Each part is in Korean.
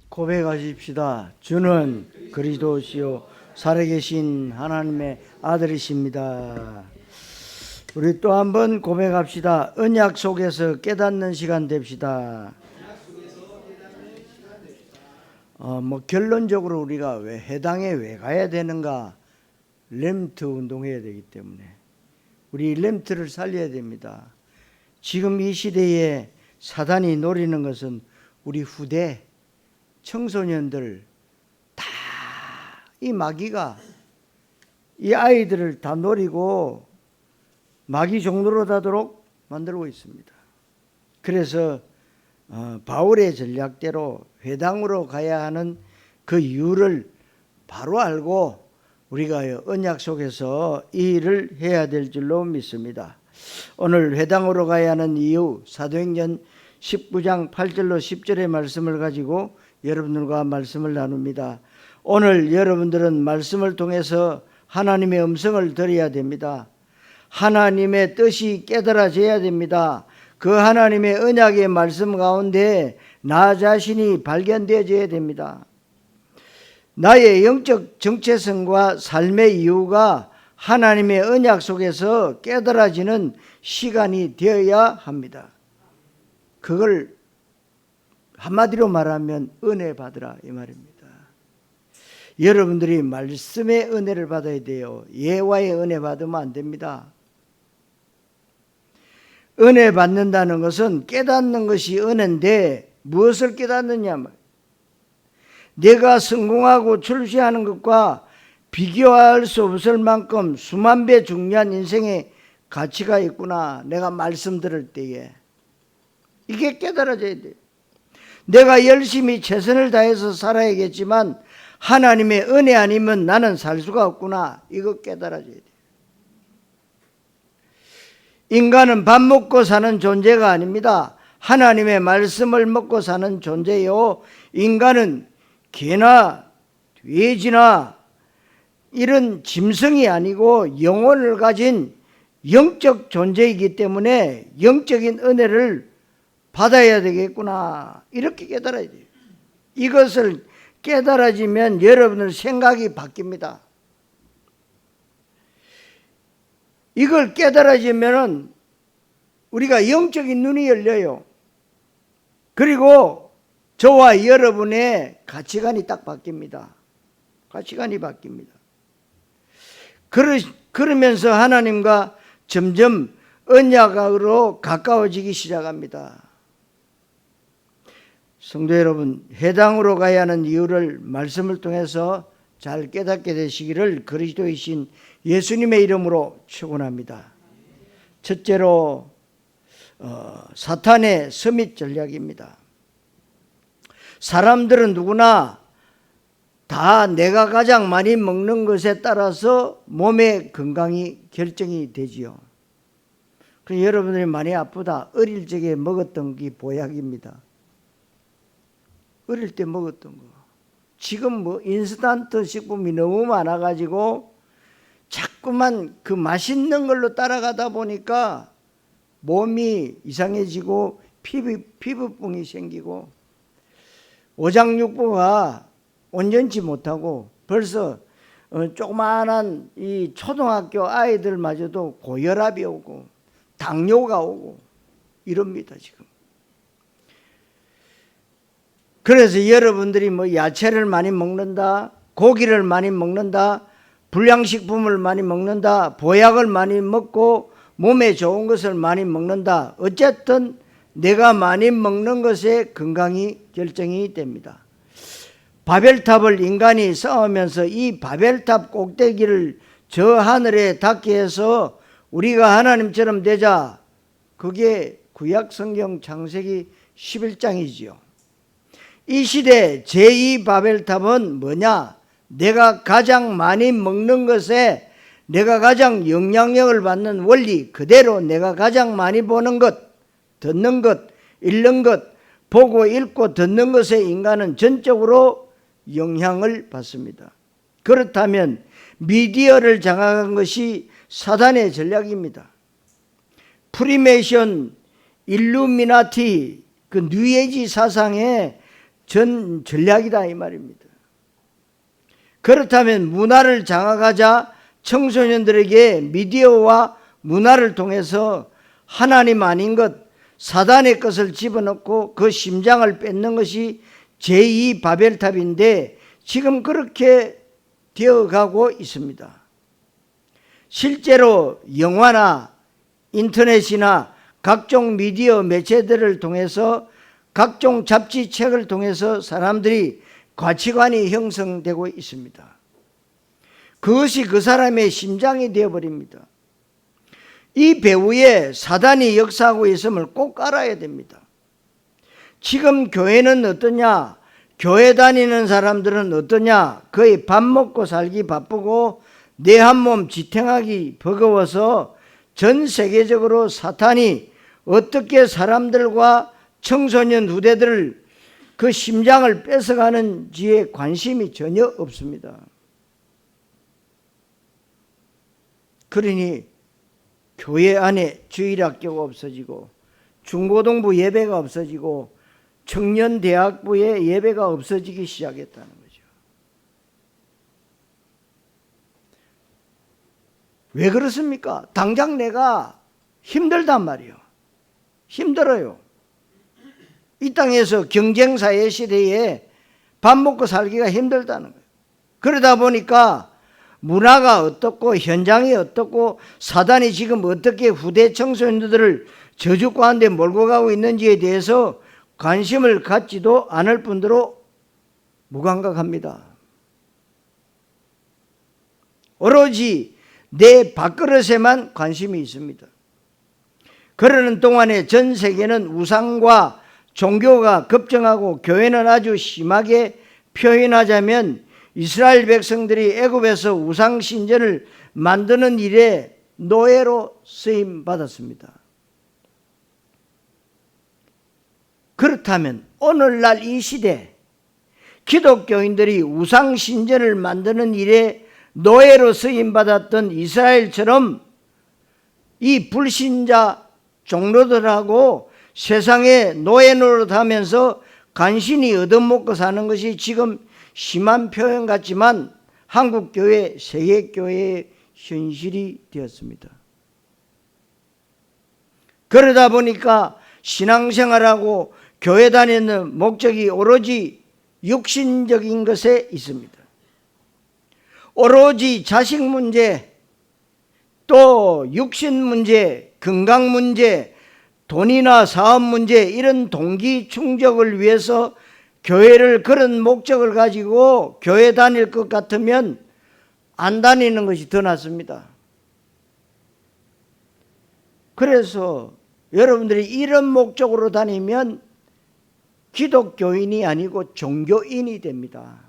고백하십시다. 주는 그리스도시요 살아계신 하나님의 아들이십니다. 우리 또 한번 고백합시다. 언약 속에서 깨닫는 시간 됩시다. 결론적으로 우리가 왜 해당에 왜 가야 되는가? 렘트 운동해야 되기 때문에 우리 렘트를 살려야 됩니다. 지금 이 시대에 사단이 노리는 것은 우리 후대 청소년들 다 이 마귀가 이 아이들을 다 노리고 마귀 종로로 다도록 만들고 있습니다. 그래서 바울의 전략대로 회당으로 가야 하는 그 이유를 바로 알고 우리가 언약 속에서 이 일을 해야 될 줄로 믿습니다. 오늘 회당으로 가야 하는 이유, 사도행전 19장 8절로 10절의 말씀을 가지고 여러분들과 말씀을 나눕니다. 오늘 여러분들은 말씀을 통해서 하나님의 음성을 들어야 됩니다. 하나님의 뜻이 깨달아져야 됩니다. 그 하나님의 언약의 말씀 가운데 나 자신이 발견되어져야 됩니다. 나의 영적 정체성과 삶의 이유가 하나님의 언약 속에서 깨달아지는 시간이 되어야 합니다. 그걸 한마디로 말하면 은혜 받으라 이 말입니다. 여러분들이 말씀의 은혜를 받아야 돼요. 예화의 은혜 받으면 안 됩니다. 은혜 받는다는 것은 깨닫는 것이 은혜인데 무엇을 깨닫느냐? 내가 성공하고 출세하는 것과 비교할 수 없을 만큼 수만 배 중요한 인생의 가치가 있구나. 내가 말씀 들을 때에 이게 깨달아져야 돼요. 내가 열심히 최선을 다해서 살아야겠지만 하나님의 은혜 아니면 나는 살 수가 없구나. 이거 깨달아져야 돼요. 인간은 밥 먹고 사는 존재가 아닙니다. 하나님의 말씀을 먹고 사는 존재요. 인간은 개나 돼지나 이런 짐승이 아니고 영혼을 가진 영적 존재이기 때문에 영적인 은혜를 받아야 되겠구나. 이렇게 깨달아야 돼요. 이것을 깨달아지면 여러분의 생각이 바뀝니다. 이걸 깨달아지면 우리가 영적인 눈이 열려요. 그리고 저와 여러분의 가치관이 딱 바뀝니다. 가치관이 바뀝니다. 그러면서 하나님과 점점 언약으로 가까워지기 시작합니다. 성도 여러분, 회당으로 가야 하는 이유를 말씀을 통해서 잘 깨닫게 되시기를 그리스도이신 예수님의 이름으로 축원합니다. 첫째로 사탄의 서밋 전략입니다. 사람들은 누구나 다 내가 가장 많이 먹는 것에 따라서 몸의 건강이 결정이 되지요. 그래서 여러분들이 많이 아프다. 어릴 적에 먹었던 게 보약입니다. 어릴 때 먹었던 거. 지금 인스턴트 식품이 너무 많아가지고 자꾸만 그 맛있는 걸로 따라가다 보니까 몸이 이상해지고 피부병이 생기고 오장육부가 온전치 못하고 벌써 조그마한 이 초등학교 아이들마저도 고혈압이 오고 당뇨가 오고 이럽니다 지금. 그래서 여러분들이 야채를 많이 먹는다, 고기를 많이 먹는다, 불량식품을 많이 먹는다, 보약을 많이 먹고 몸에 좋은 것을 많이 먹는다. 어쨌든 내가 많이 먹는 것에 건강이 결정이 됩니다. 바벨탑을 인간이 쌓으면서 이 바벨탑 꼭대기를 저 하늘에 닿게 해서 우리가 하나님처럼 되자. 그게 구약성경 창세기 11장이지요. 이 시대 제2 바벨탑은 뭐냐? 내가 가장 많이 먹는 것에 내가 가장 영향력을 받는 원리 그대로 내가 가장 많이 보는 것, 듣는 것, 읽는 것, 보고 읽고 듣는 것에 인간은 전적으로 영향을 받습니다. 그렇다면 미디어를 장악한 것이 사단의 전략입니다. 프리메이션, 일루미나티, 그 뉴에이지 사상에 전 전략이다 이 말입니다. 그렇다면 문화를 장악하자 청소년들에게 미디어와 문화를 통해서 하나님 아닌 것, 사단의 것을 집어넣고 그 심장을 뺏는 것이 제2 바벨탑인데 지금 그렇게 되어가고 있습니다. 실제로 영화나 인터넷이나 각종 미디어 매체들을 통해서 각종 잡지 책을 통해서 사람들이 가치관이 형성되고 있습니다. 그것이 그 사람의 심장이 되어버립니다. 이 배후에 사단이 역사하고 있음을 꼭 알아야 됩니다. 지금 교회는 어떠냐? 교회 다니는 사람들은 어떠냐? 거의 밥 먹고 살기 바쁘고 내 한 몸 지탱하기 버거워서 전 세계적으로 사탄이 어떻게 사람들과 청소년 후대들을 그 심장을 뺏어가는지에 관심이 전혀 없습니다. 그러니 교회 안에 주일학교가 없어지고 중고등부 예배가 없어지고 청년대학부의 예배가 없어지기 시작했다는 거죠. 왜 그렇습니까? 당장 내가 힘들단 말이에요. 힘들어요. 이 땅에서 경쟁사회 시대에 밥 먹고 살기가 힘들다는 거예요. 그러다 보니까 문화가 어떻고 현장이 어떻고 사단이 지금 어떻게 후대 청소년들을 저주 가운데 몰고 가고 있는지에 대해서 관심을 갖지도 않을 뿐더러 무감각합니다. 오로지 내 밥그릇에만 관심이 있습니다. 그러는 동안에 전 세계는 우상과 종교가 급증하고 교회는 아주 심하게 표현하자면 이스라엘 백성들이 애굽에서 우상 신전을 만드는 일에 노예로 쓰임 받았습니다. 그렇다면 오늘날 이 시대 기독교인들이 우상 신전을 만드는 일에 노예로 쓰임 받았던 이스라엘처럼 이 불신자 종로들하고 세상에 노예 노릇하면서 간신히 얻어먹고 사는 것이 지금 심한 표현 같지만 한국교회, 세계교회의 현실이 되었습니다. 그러다 보니까 신앙생활하고 교회 다니는 목적이 오로지 육신적인 것에 있습니다. 오로지 자식 문제, 또 육신 문제, 건강 문제, 돈이나 사업 문제 이런 동기 충족을 위해서 교회를 그런 목적을 가지고 교회 다닐 것 같으면 안 다니는 것이 더 낫습니다. 그래서 여러분들이 이런 목적으로 다니면 기독교인이 아니고 종교인이 됩니다.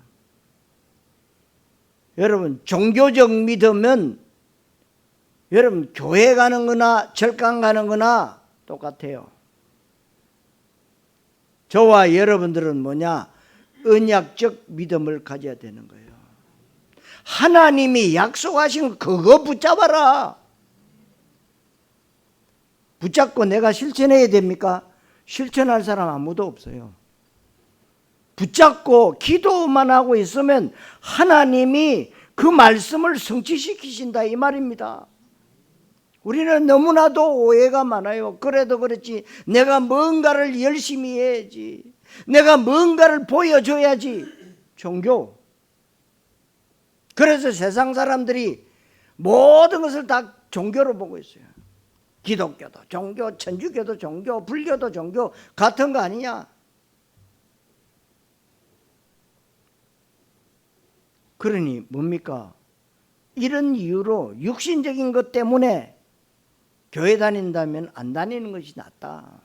여러분 종교적 믿음은 여러분 교회 가는 거나 절강 가는 거나 똑같아요. 저와 여러분들은 뭐냐? 언약적 믿음을 가져야 되는 거예요. 하나님이 약속하신 그거 붙잡아라. 붙잡고 내가 실천해야 됩니까? 실천할 사람 아무도 없어요. 붙잡고 기도만 하고 있으면 하나님이 그 말씀을 성취시키신다 이 말입니다. 우리는 너무나도 오해가 많아요. 그래도 그렇지 내가 뭔가를 열심히 해야지, 내가 뭔가를 보여줘야지. 종교. 그래서 세상 사람들이 모든 것을 다 종교로 보고 있어요. 기독교도 종교, 천주교도 종교, 불교도 종교 같은 거 아니냐? 그러니 뭡니까? 이런 이유로 육신적인 것 때문에 교회 다닌다면 안 다니는 것이 낫다.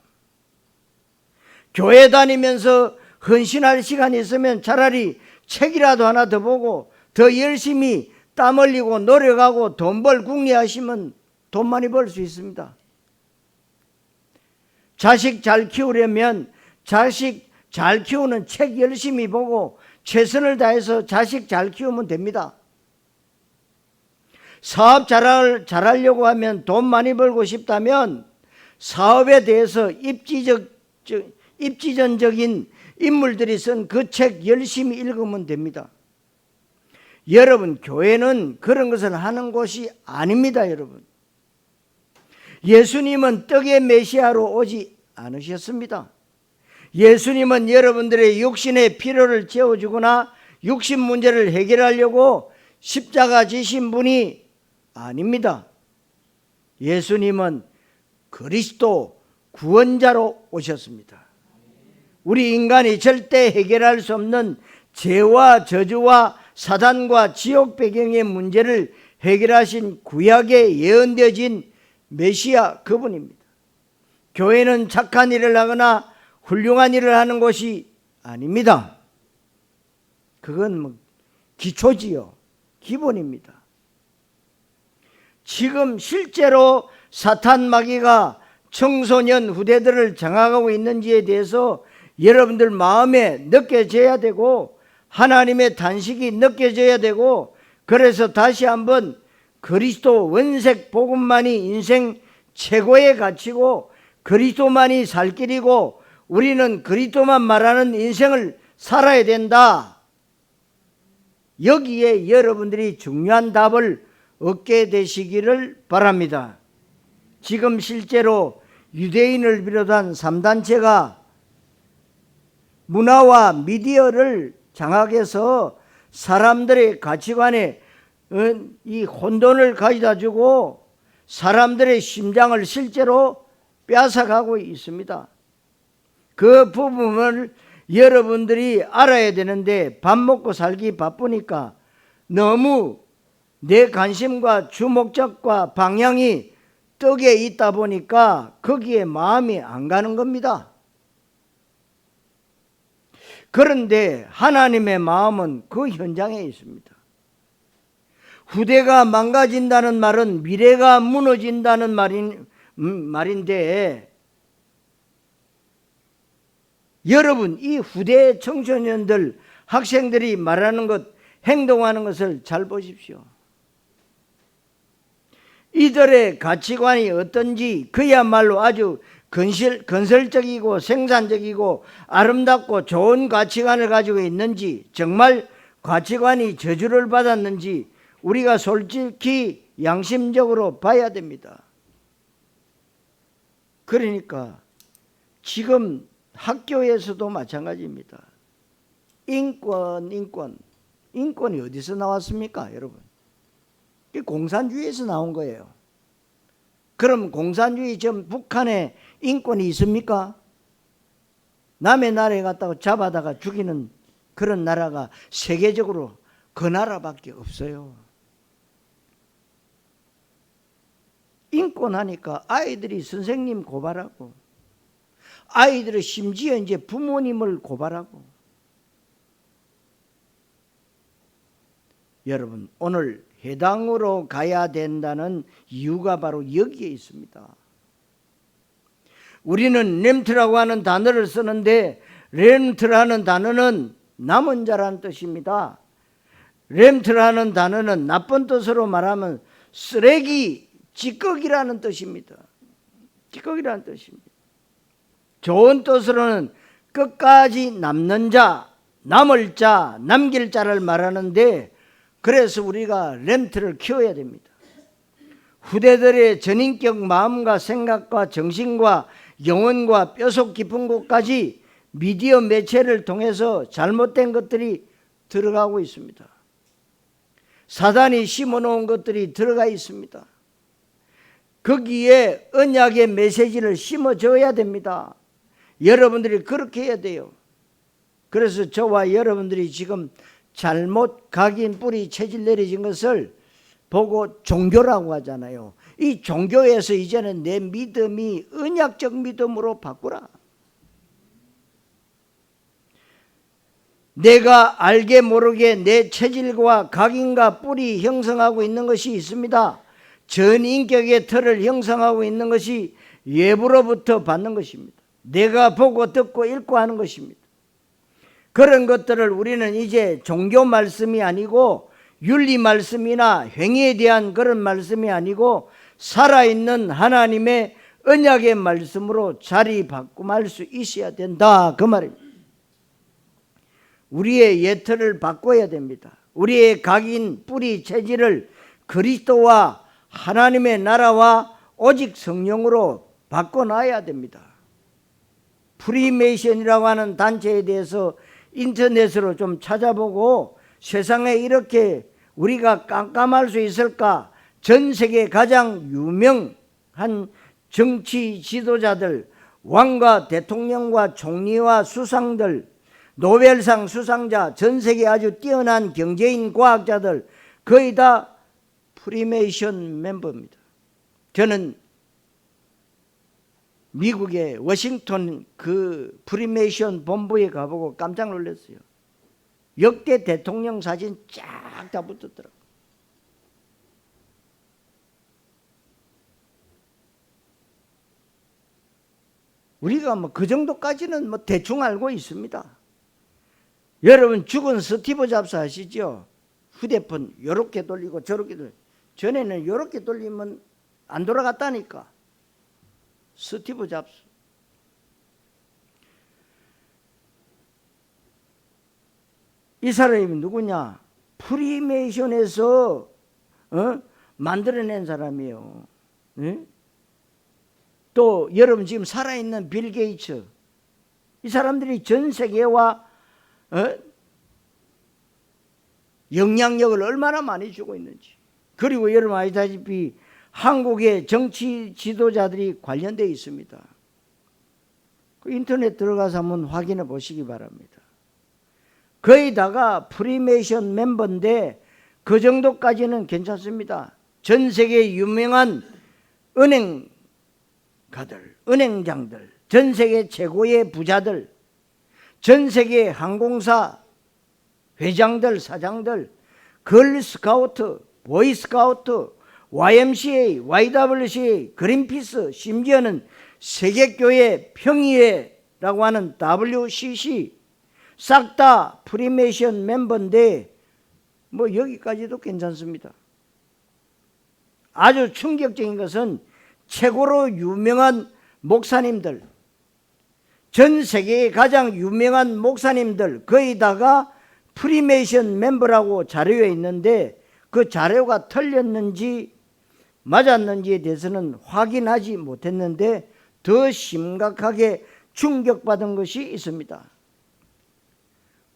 교회 다니면서 헌신할 시간이 있으면 차라리 책이라도 하나 더 보고 더 열심히 땀 흘리고 노력하고 돈 벌 궁리하시면 돈 많이 벌 수 있습니다. 자식 잘 키우려면 자식 잘 키우는 책 열심히 보고 최선을 다해서 자식 잘 키우면 됩니다. 사업 잘하려고 하면 돈 많이 벌고 싶다면 사업에 대해서 입지전적인 인물들이 쓴 그 책 열심히 읽으면 됩니다. 여러분, 교회는 그런 것을 하는 곳이 아닙니다. 여러분, 예수님은 떡의 메시아로 오지 않으셨습니다. 예수님은 여러분들의 육신의 필요를 채워주거나 육신 문제를 해결하려고 십자가 지신 분이 아닙니다. 예수님은 그리스도 구원자로 오셨습니다. 우리 인간이 절대 해결할 수 없는 죄와 저주와 사단과 지옥 배경의 문제를 해결하신 구약에 예언되어진 메시아, 그분입니다. 교회는 착한 일을 하거나 훌륭한 일을 하는 곳이 아닙니다. 그건 기초지요, 기본입니다. 지금 실제로 사탄 마귀가 청소년 후대들을 장악하고 있는지에 대해서 여러분들 마음에 느껴져야 되고, 하나님의 단식이 느껴져야 되고, 그래서 다시 한번 그리스도 원색 복음만이 인생 최고의 가치고 그리스도만이 살 길이고 우리는 그리스도만 말하는 인생을 살아야 된다. 여기에 여러분들이 중요한 답을 얻게 되시기를 바랍니다. 지금 실제로 유대인을 비롯한 3단체가 문화와 미디어를 장악해서 사람들의 가치관에 이 혼돈을 가져다 주고 사람들의 심장을 실제로 빼앗아가고 있습니다. 그 부분을 여러분들이 알아야 되는데, 밥 먹고 살기 바쁘니까 너무 내 관심과 주목적과 방향이 떡에 있다 보니까 거기에 마음이 안 가는 겁니다. 그런데 하나님의 마음은 그 현장에 있습니다. 후대가 망가진다는 말은 미래가 무너진다는 말인데, 여러분, 이 후대 청소년들, 학생들이 말하는 것, 행동하는 것을 잘 보십시오. 이들의 가치관이 어떤지, 그야말로 아주 건설적이고 생산적이고 아름답고 좋은 가치관을 가지고 있는지, 정말 가치관이 저주를 받았는지 우리가 솔직히 양심적으로 봐야 됩니다. 그러니까 지금 학교에서도 마찬가지입니다. 인권이 어디서 나왔습니까, 여러분? 공산주의에서 나온 거예요. 그럼 공산주의 전 북한에 인권이 있습니까? 남의 나라에 갔다가 잡아다가 죽이는 그런 나라가 세계적으로 그 나라밖에 없어요. 인권하니까 아이들이 선생님 고발하고, 아이들은 심지어 이제 부모님을 고발하고. 여러분, 오늘 해당으로 가야 된다는 이유가 바로 여기에 있습니다. 우리는 렘트라고 하는 단어를 쓰는데, 렘트라는 단어는 남은 자라는 뜻입니다. 렘트라는 단어는 나쁜 뜻으로 말하면 쓰레기, 찌꺼기라는 뜻입니다. 찌꺼기라는 뜻입니다. 좋은 뜻으로는 끝까지 남는 자, 남을 자, 남길 자를 말하는데, 그래서 우리가 렘트를 키워야 됩니다. 후대들의 전인격 마음과 생각과 정신과 영혼과 뼈속 깊은 곳까지 미디어 매체를 통해서 잘못된 것들이 들어가고 있습니다. 사단이 심어놓은 것들이 들어가 있습니다. 거기에 언약의 메시지를 심어줘야 됩니다. 여러분들이 그렇게 해야 돼요. 그래서 저와 여러분들이 지금 잘못 각인 뿌리 체질 내려진 것을 보고 종교라고 하잖아요. 이 종교에서 이제는 내 믿음이 언약적 믿음으로 바꾸라. 내가 알게 모르게 내 체질과 각인과 뿌리 형성하고 있는 것이 있습니다. 전인격의 틀을 형성하고 있는 것이 외부로부터 받는 것입니다. 내가 보고 듣고 읽고 하는 것입니다. 그런 것들을 우리는 이제 종교 말씀이 아니고 윤리 말씀이나 행위에 대한 그런 말씀이 아니고 살아있는 하나님의 언약의 말씀으로 자리 바꿈할 수 있어야 된다, 그 말입니다. 우리의 예틀을 바꿔야 됩니다. 우리의 각인 뿌리 체질을 그리스도와 하나님의 나라와 오직 성령으로 바꿔놔야 됩니다. 프리메이션이라고 하는 단체에 대해서 인터넷으로 좀 찾아보고 세상에 이렇게 우리가 깜깜할 수 있을까? 전 세계 가장 유명한 정치 지도자들, 왕과 대통령과 총리와 수상들, 노벨상 수상자, 전 세계 아주 뛰어난 경제인, 과학자들 거의 다 프리메이션 멤버입니다. 저는 미국의 워싱턴 그 프리메이션 본부에 가보고 깜짝 놀랐어요. 역대 대통령 사진 쫙 다 붙었더라고요. 우리가 뭐 그 정도까지는 뭐 대충 알고 있습니다. 여러분 죽은 스티브 잡스 아시죠? 휴대폰 요렇게 돌리고 저렇게 돌리고, 전에는 요렇게 돌리면 안 돌아갔다니까. 스티브 잡스. 이 사람이 누구냐? 프리메이션에서 만들어낸 사람이에요. 네? 또 여러분 지금 살아있는 빌 게이츠, 이 사람들이 전 세계와 영향력을 얼마나 많이 주고 있는지. 그리고 여러분 아시다시피 한국의 정치 지도자들이 관련되어 있습니다. 그 인터넷 들어가서 한번 확인해 보시기 바랍니다. 거의 다가 프리메이션 멤버인데 그 정도까지는 괜찮습니다. 전 세계 유명한 은행가들, 은행장들, 전 세계 최고의 부자들, 전 세계 항공사 회장들, 사장들, 걸스카우트, 보이스카우트, YMCA, YWCA, 그린피스, 심지어는 세계교회 평의회라고 하는 WCC 싹 다 프리메이션 멤버인데 뭐 여기까지도 괜찮습니다. 아주 충격적인 것은 최고로 유명한 목사님들, 전 세계의 가장 유명한 목사님들 거의 다가 프리메이션 멤버라고 자료에 있는데 그 자료가 틀렸는지 맞았는지에 대해서는 확인하지 못했는데 더 심각하게 충격받은 것이 있습니다.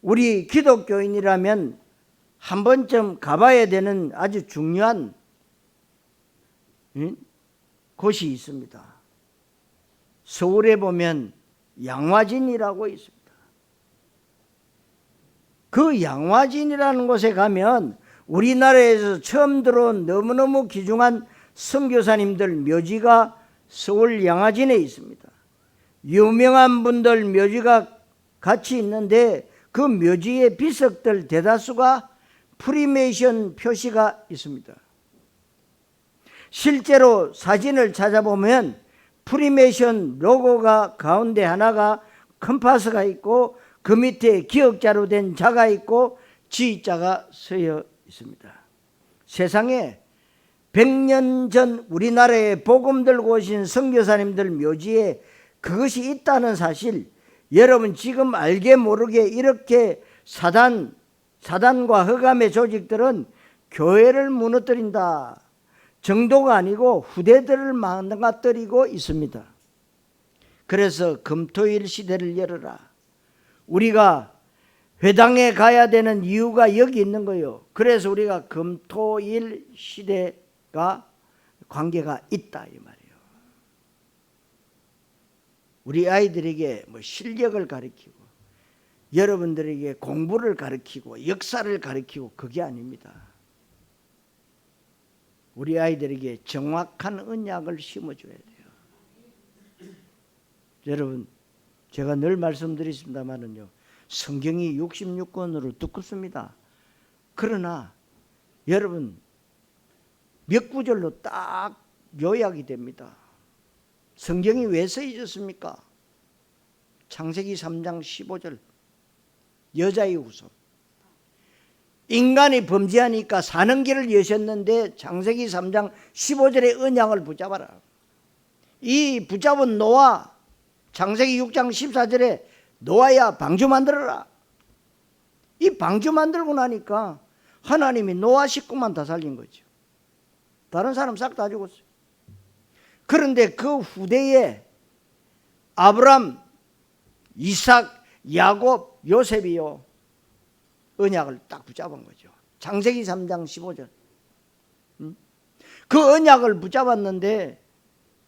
우리 기독교인이라면 한 번쯤 가봐야 되는 아주 중요한 곳이 있습니다. 서울에 보면 양화진이라고 있습니다. 그 양화진이라는 곳에 가면 우리나라에서 처음 들어온 너무너무 귀중한 선교사님들 묘지가 서울 양화진에 있습니다. 유명한 분들 묘지가 같이 있는데 그 묘지의 비석들 대다수가 프리메이션 표시가 있습니다. 실제로 사진을 찾아보면 프리메이션 로고가 가운데 하나가 컴파스가 있고 그 밑에 기역자로 된 자가 있고 G자가 서여 있습니다. 세상에 100년 전 우리나라에 복음 들고 오신 선교사님들 묘지에 그것이 있다는 사실, 여러분 지금 알게 모르게 이렇게 사단과 흑암의 조직들은 교회를 무너뜨린다 정도가 아니고 후대들을 망가뜨리고 있습니다. 그래서 금토일 시대를 열어라. 우리가 회당에 가야 되는 이유가 여기 있는 거예요. 그래서 우리가 금토일 시대가 관계가 있다 이 말이에요. 우리 아이들에게 뭐 실력을 가르치고 여러분들에게 공부를 가르치고 역사를 가르치고 그게 아닙니다. 우리 아이들에게 정확한 언약을 심어줘야 돼요. 여러분 제가 늘 말씀드리십니다마는요, 성경이 66권으로 두껍습니다. 그러나 여러분 몇 구절로 딱 요약이 됩니다. 성경이 왜 쓰여졌습니까? 창세기 3장 15절 여자의 후손. 인간이 범죄하니까 사는 길을 여셨는데 창세기 3장 15절의 언약을 붙잡아라. 이 붙잡은 노아, 창세기 6장 14절에 노아야 방주 만들어라. 이 방주 만들고 나니까 하나님이 노아 식구만 다 살린 거죠. 다른 사람 싹 다 죽었어요. 그런데 그 후대에 아브람, 이삭, 야곱, 요셉이요 언약을 딱 붙잡은 거죠. 창세기 3장 15절. 그 언약을 붙잡았는데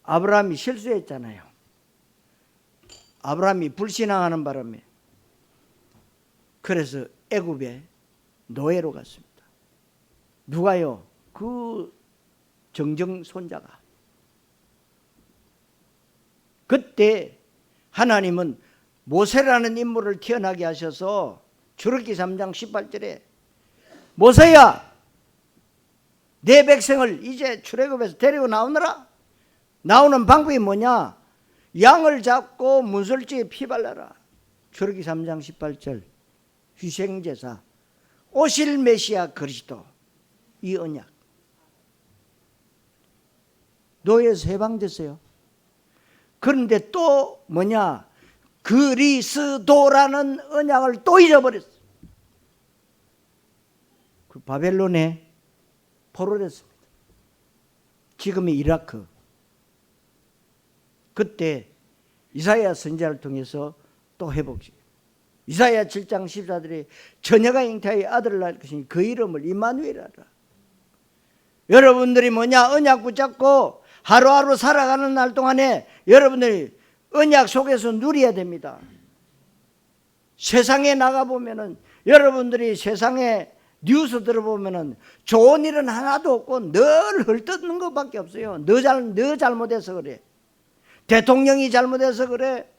아브라함이 실수했잖아요. 아브라함이 불신앙하는 바람에 그래서 애굽에 노예로 갔습니다. 누가요? 그 정정 손자가. 그때 하나님은 모세라는 인물을 태어나게 하셔서 출애굽기 3장 18절에 모세야 내 백성을 이제 출애굽에서 데리고 나오너라. 나오는 방법이 뭐냐? 양을 잡고 문설주에 피 발라라. 출애굽기 3장 18절 희생제사 오실 메시아 그리스도 이 언약. 노예에서 해방됐어요. 그런데 또 뭐냐? 그리스도라는 언약을 또 잊어버렸어요. 그 바벨론에 포로됐습니다. 지금의 이라크. 그때 이사야 선지자를 통해서 또 회복시켜요. 이사야 7장 14절에 처녀가 잉태하여 아들을 낳을 것이니 그 이름을 임마누엘이라. 여러분들이 뭐냐? 언약 붙잡고 하루하루 살아가는 날 동안에 여러분들이 언약 속에서 누려야 됩니다. 세상에 나가보면은 여러분들이 세상에 뉴스 들어보면은 좋은 일은 하나도 없고 늘 헐뜯는 것밖에 없어요. 너 잘못해서 그래. 대통령이 잘못해서 그래.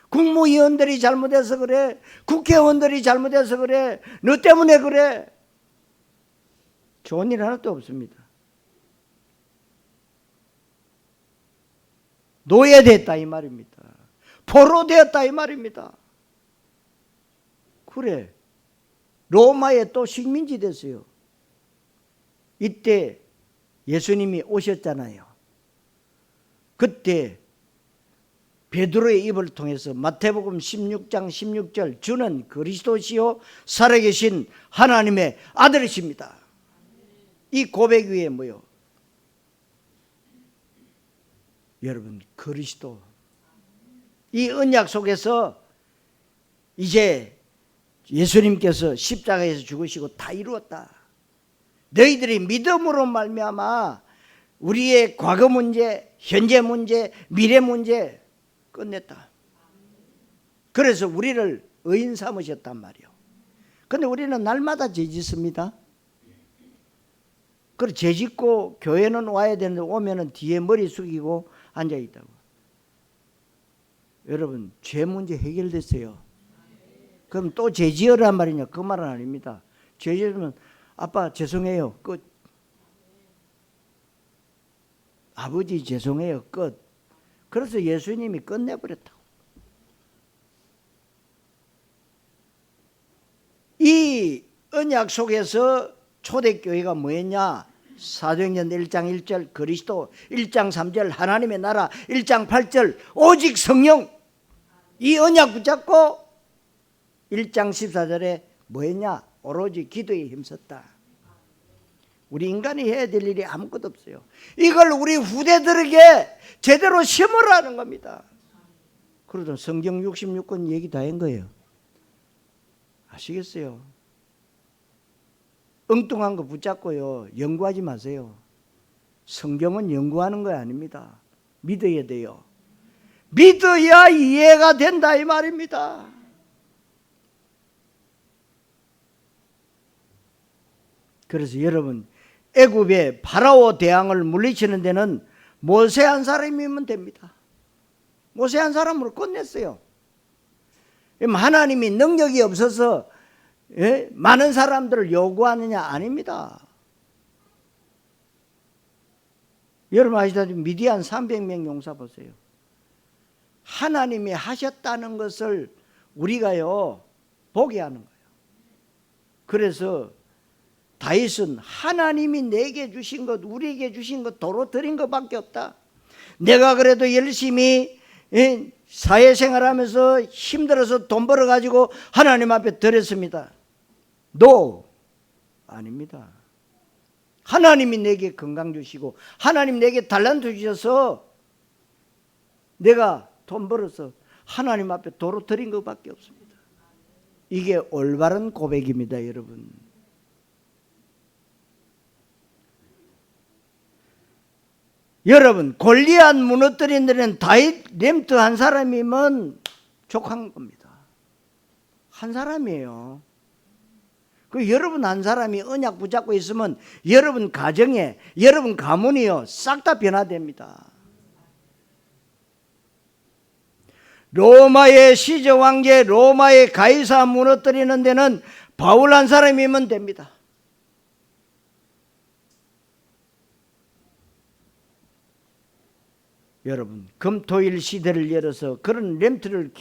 국무위원들이 잘못해서 그래. 국회의원들이 잘못해서 그래. 너 때문에 그래. 좋은 일 하나도 없습니다. 노예됐다 이 말입니다. 포로되었다 이 말입니다. 그래. 로마에 또 식민지 됐어요. 이때 예수님이 오셨잖아요. 그때 베드로의 입을 통해서 마태복음 16장 16절 주는 그리스도시요 살아계신 하나님의 아들이십니다. 이 고백 위에 뭐요? 여러분 그리스도 이 언약 속에서 이제 예수님께서 십자가에서 죽으시고 다 이루었다. 너희들이 믿음으로 말미암아 우리의 과거 문제, 현재 문제, 미래 문제 끝냈다. 그래서 우리를 의인 삼으셨단 말이요. 그런데 우리는 날마다 죄 짓습니다. 그래서 죄 짓고 교회는 와야 되는데 오면은 뒤에 머리 숙이고 앉아 있다고. 여러분 죄 문제 해결됐어요. 그럼 또 죄 지으란 말이냐? 그 말은 아닙니다. 죄 지으면 아빠 죄송해요. 끝. 아버지 죄송해요. 끝. 그래서 예수님이 끝내버렸다고. 이 언약 속에서 초대교회가 뭐였냐? 사도행전 1장 1절 그리스도, 1장 3절 하나님의 나라, 1장 8절 오직 성령. 이 언약 붙잡고 1장 14절에 뭐였냐? 오로지 기도에 힘썼다. 우리 인간이 해야 될 일이 아무것도 없어요. 이걸 우리 후대들에게 제대로 심으라는 겁니다. 그러다 성경 66권 얘기 다 한 거예요. 아시겠어요? 엉뚱한 거 붙잡고요 연구하지 마세요. 성경은 연구하는 거 아닙니다. 믿어야 돼요. 믿어야 이해가 된다 이 말입니다. 그래서 여러분 애굽의 파라오 대왕을 물리치는 데는 모세 한 사람이면 됩니다. 모세 한 사람으로 끝냈어요. 하나님이 능력이 없어서 많은 사람들을 요구하느냐? 아닙니다. 여러분 아시다시피 미디안 300명 용사 보세요. 하나님이 하셨다는 것을 우리가요 보게 하는 거예요. 그래서 다윗은 하나님이 내게 주신 것, 우리에게 주신 것 도로 드린 것밖에 없다. 내가 그래도 열심히 사회생활하면서 힘들어서 돈 벌어가지고 하나님 앞에 드렸습니다. No, 아닙니다. 하나님이 내게 건강 주시고 하나님 내게 달란트 주셔서 내가 돈 벌어서 하나님 앞에 도로 드린 것밖에 없습니다. 이게 올바른 고백입니다, 여러분. 여러분, 골리앗 무너뜨린 데는 다윗 렘트 한 사람이면 족한 겁니다. 한 사람이에요. 그 여러분 한 사람이 언약 붙잡고 있으면 여러분 가정에, 여러분 가문이요, 싹 다 변화됩니다. 로마의 시저 황제, 로마의 가이사 무너뜨리는 데는 바울 한 사람이면 됩니다. 여러분, 금토일 시대를 열어서 그런 렘트를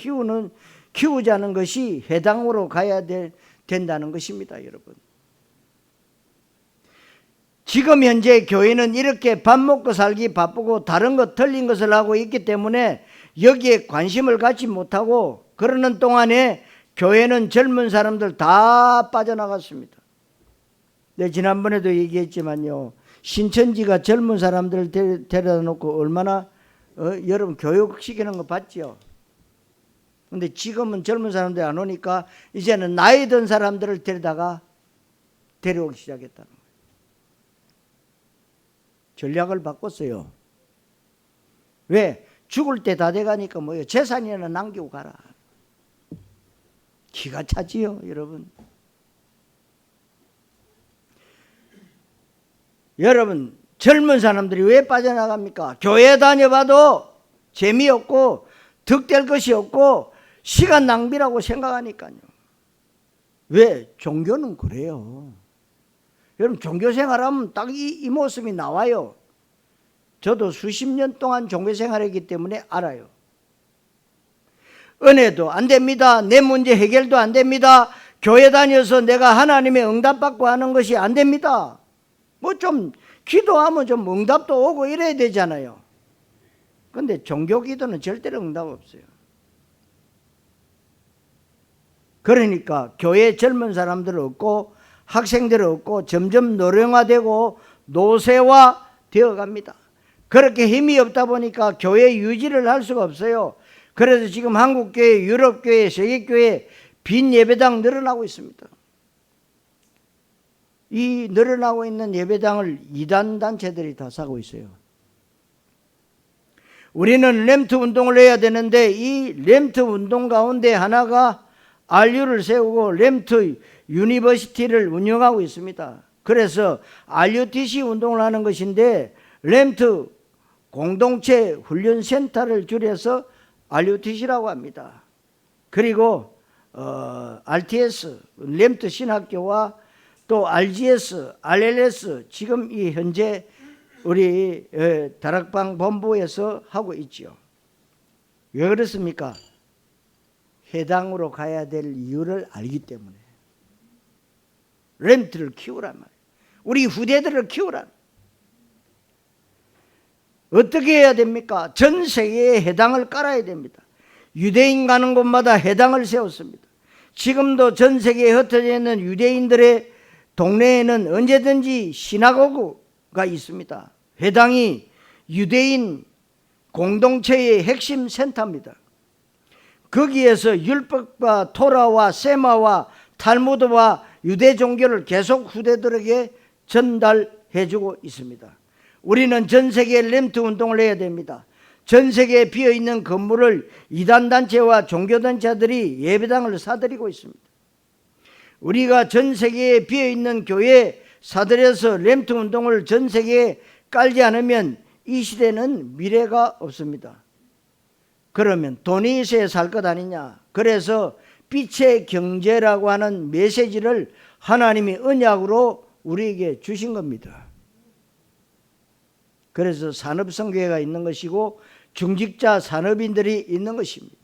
키우자는 것이 회당으로 가야 된다는 것입니다, 여러분. 지금 현재 교회는 이렇게 밥 먹고 살기 바쁘고 다른 것 틀린 것을 하고 있기 때문에 여기에 관심을 갖지 못하고 그러는 동안에 교회는 젊은 사람들 다 빠져나갔습니다. 네, 지난번에도 얘기했지만요, 신천지가 젊은 사람들을 데려다 놓고 얼마나 여러분 교육시키는 거 봤죠? 근데 지금은 젊은 사람들이 안 오니까 이제는 나이 든 사람들을 데려오기 시작했다는 거예요. 전략을 바꿨어요. 왜? 죽을 때 다 돼가니까 뭐예요? 재산이나 남기고 가라. 기가 차지요, 여러분. 여러분, 젊은 사람들이 왜 빠져나갑니까? 교회 다녀봐도 재미없고 득될 것이 없고 시간 낭비라고 생각하니까요. 왜? 종교는 그래요. 여러분, 종교 생활하면 딱 이 모습이 나와요. 저도 수십 년 동안 종교 생활했기 때문에 알아요. 은혜도 안 됩니다. 내 문제 해결도 안 됩니다. 교회 다녀서 내가 하나님의 응답받고 하는 것이 안 됩니다. 뭐 좀 기도하면 좀 응답도 오고 이래야 되잖아요. 근데 종교 기도는 절대로 응답 없어요. 그러니까 교회 젊은 사람들 없고 학생들 없고 점점 노령화되고 노쇠화 되어갑니다. 그렇게 힘이 없다 보니까 교회 유지를 할 수가 없어요. 그래서 지금 한국교회, 유럽교회, 세계교회 빈 예배당 늘어나고 있습니다. 이 늘어나고 있는 예배당을 이단 단체들이 다 사고 있어요. 우리는 렘트 운동을 해야 되는데 이 렘트 운동 가운데 하나가 RU를 세우고 렘트 유니버시티를 운영하고 있습니다. 그래서 RUTC 운동을 하는 것인데 렘트 공동체 훈련센터를 줄여서 RUTC라고 합니다. 그리고 RTS 렘트 신학교와 또 RGS, RLS 지금 이 현재 우리 다락방 본부에서 하고 있죠. 왜 그렇습니까? 회당으로 가야 될 이유를 알기 때문에. 렘트를 키우란 말이에요. 우리 후대들을 키우란. 어떻게 해야 됩니까? 전 세계에 회당을 깔아야 됩니다. 유대인 가는 곳마다 회당을 세웠습니다. 지금도 전 세계에 흩어져 있는 유대인들의 동네에는 언제든지 시나고그가 있습니다. 회당이 유대인 공동체의 핵심 센터입니다. 거기에서 율법과 토라와 세마와 탈무드와 유대 종교를 계속 후대들에게 전달해주고 있습니다. 우리는 전 세계에 렘트 운동을 해야 됩니다. 전 세계에 비어있는 건물을 이단단체와 종교단체들이 예배당을 사들이고 있습니다. 우리가 전 세계에 비어있는 교회 사들여서 렘트 운동을 전 세계에 깔지 않으면 이 시대는 미래가 없습니다. 그러면 돈이 있어야 살 것 아니냐. 그래서 빛의 경제라고 하는 메시지를 하나님이 언약으로 우리에게 주신 겁니다. 그래서 산업성교회가 있는 것이고 중직자 산업인들이 있는 것입니다.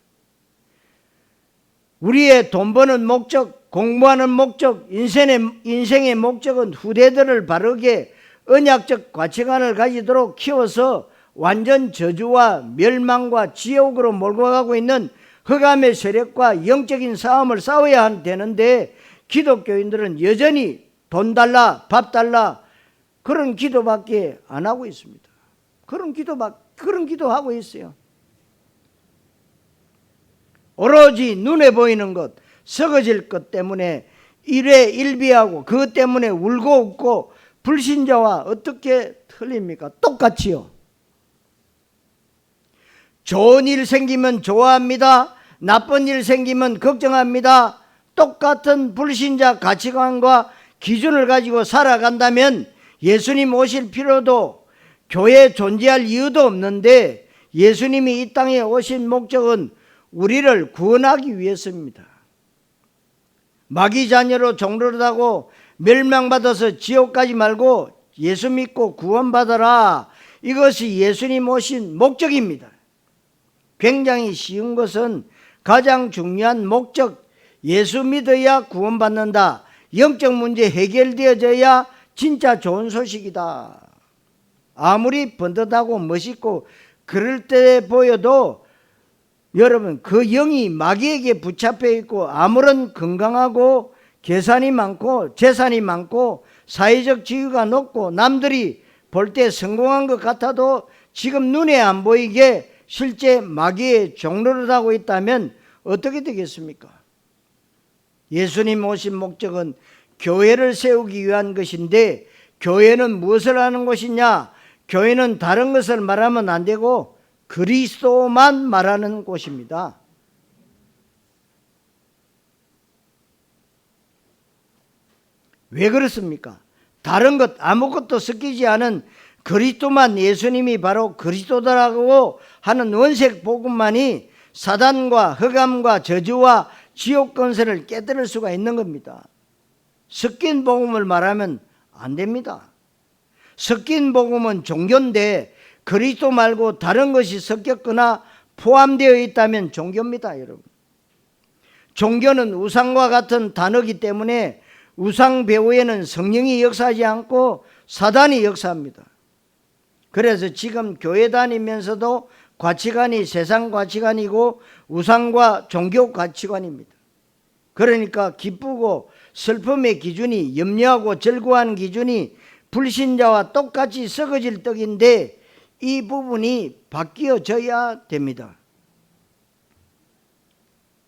우리의 돈 버는 목적, 공부하는 목적, 인생의 목적은 후대들을 바르게 언약적 가치관을 가지도록 키워서 완전 저주와 멸망과 지옥으로 몰고 가고 있는 흑암의 세력과 영적인 싸움을 싸워야 되는데 기독교인들은 여전히 돈 달라, 밥 달라 그런 기도밖에 안 하고 있습니다. 그런 기도하고 있어요. 오로지 눈에 보이는 것, 썩어질 것 때문에 일회일비하고 그것 때문에 울고 웃고 불신자와 어떻게 틀립니까? 똑같이요. 좋은 일 생기면 좋아합니다. 나쁜 일 생기면 걱정합니다. 똑같은 불신자 가치관과 기준을 가지고 살아간다면 예수님 오실 필요도 교회 존재할 이유도 없는데 예수님이 이 땅에 오신 목적은 우리를 구원하기 위해서입니다. 마귀 자녀로 종로릇하고 멸망받아서 지옥 가지 말고 예수 믿고 구원받아라. 이것이 예수님 오신 목적입니다. 굉장히 쉬운 것은 가장 중요한 목적, 예수 믿어야 구원받는다. 영적 문제 해결되어져야 진짜 좋은 소식이다. 아무리 번듯하고 멋있고 그럴 때 보여도 여러분 그 영이 마귀에게 붙잡혀 있고 아무런 건강하고 계산이 많고 재산이 많고 사회적 지위가 높고 남들이 볼 때 성공한 것 같아도 지금 눈에 안 보이게 실제 마귀의 종로를 하고 있다면 어떻게 되겠습니까? 예수님 오신 목적은 교회를 세우기 위한 것인데 교회는 무엇을 하는 곳이냐? 교회는 다른 것을 말하면 안 되고 그리스도만 말하는 곳입니다. 왜 그렇습니까? 다른 것 아무것도 섞이지 않은 그리스도만, 예수님이 바로 그리스도다라고 하는 원색 복음만이 사단과 흑암과 저주와 지옥 권세를 깨뜨릴 수가 있는 겁니다. 섞인 복음을 말하면 안 됩니다. 섞인 복음은 종교인데 그리스도 말고 다른 것이 섞였거나 포함되어 있다면 종교입니다, 여러분. 종교는 우상과 같은 단어이기 때문에 우상 배후에는 성령이 역사하지 않고 사단이 역사합니다. 그래서 지금 교회 다니면서도 가치관이 세상 가치관이고 우상과 종교 가치관입니다. 그러니까 기쁘고 슬픔의 기준이, 염려하고 즐거워하는 기준이 불신자와 똑같이 썩어질 떡인데 이 부분이 바뀌어져야 됩니다.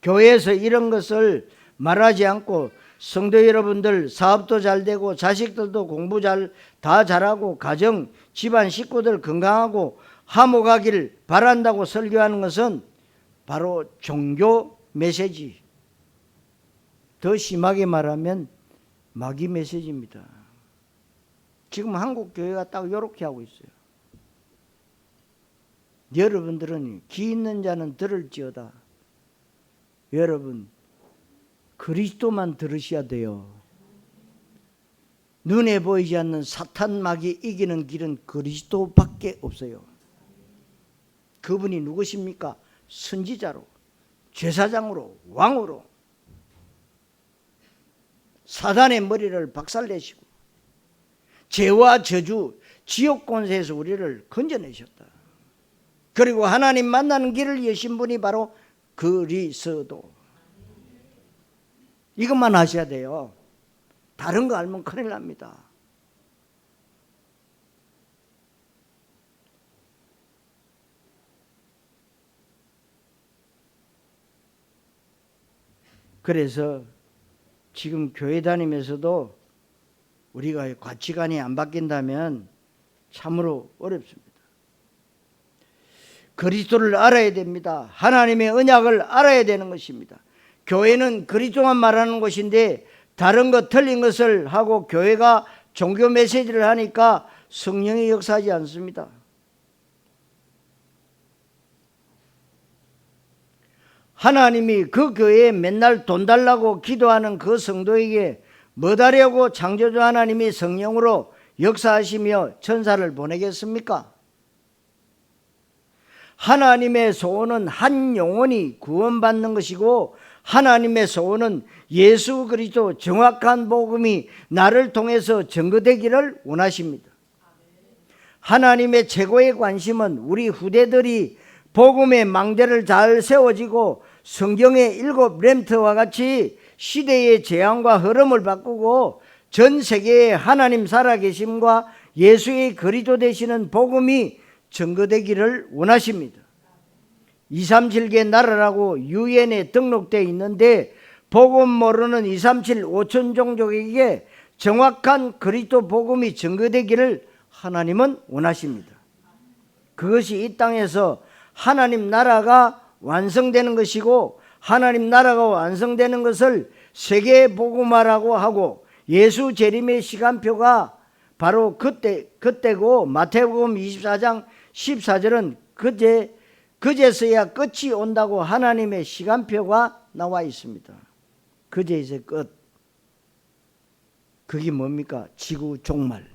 교회에서 이런 것을 말하지 않고 성도 여러분들 사업도 잘 되고 자식들도 공부 다 잘하고 가정, 집안 식구들 건강하고 화목하기를 바란다고 설교하는 것은 바로 종교 메시지. 더 심하게 말하면 마귀 메시지입니다. 지금 한국 교회가 딱 이렇게 하고 있어요. 여러분들은 귀 있는 자는 들을지어다. 여러분 그리스도만 들으셔야 돼요. 눈에 보이지 않는 사탄 마귀 이기는 길은 그리스도밖에 없어요. 그분이 누구십니까? 선지자로, 제사장으로, 왕으로 사단의 머리를 박살내시고 죄와 저주, 지옥 권세에서 우리를 건져내셨다. 그리고 하나님 만나는 길을 여신 분이 바로 그리스도. 이것만 하셔야 돼요. 다른 거 알면 큰일 납니다. 그래서 지금 교회 다니면서도 우리가 가치관이 안 바뀐다면 참으로 어렵습니다. 그리스도를 알아야 됩니다. 하나님의 언약을 알아야 되는 것입니다. 교회는 그리스도만 말하는 것인데 다른 것 틀린 것을 하고 교회가 종교 메시지를 하니까 성령이 역사하지 않습니다. 하나님이 그 교회에 맨날 돈 달라고 기도하는 그 성도에게 뭐 하려고 창조주 하나님이 성령으로 역사하시며 천사를 보내겠습니까? 하나님의 소원은 한 영혼이 구원받는 것이고 하나님의 소원은 예수 그리스도 정확한 복음이 나를 통해서 증거되기를 원하십니다. 하나님의 최고의 관심은 우리 후대들이 복음의 망대를 잘 세워지고 성경의 7 렘트와 같이 시대의 재앙과 흐름을 바꾸고 전 세계에 하나님 살아계심과 예수의 그리스도 되시는 복음이 증거되기를 원하십니다. 237개 나라라고 유엔에 등록되어 있는데 복음 모르는 237 5천 종족에게 정확한 그리스도 복음이 증거되기를 하나님은 원하십니다. 그것이 이 땅에서 하나님 나라가 완성되는 것이고 하나님 나라가 완성되는 것을 세계 복음화라고 하고 예수 재림의 시간표가 바로 그때고 마태복음 24장 14절은 그제서야 끝이 온다고 하나님의 시간표가 나와 있습니다. 그제서야 끝. 그게 뭡니까? 지구 종말.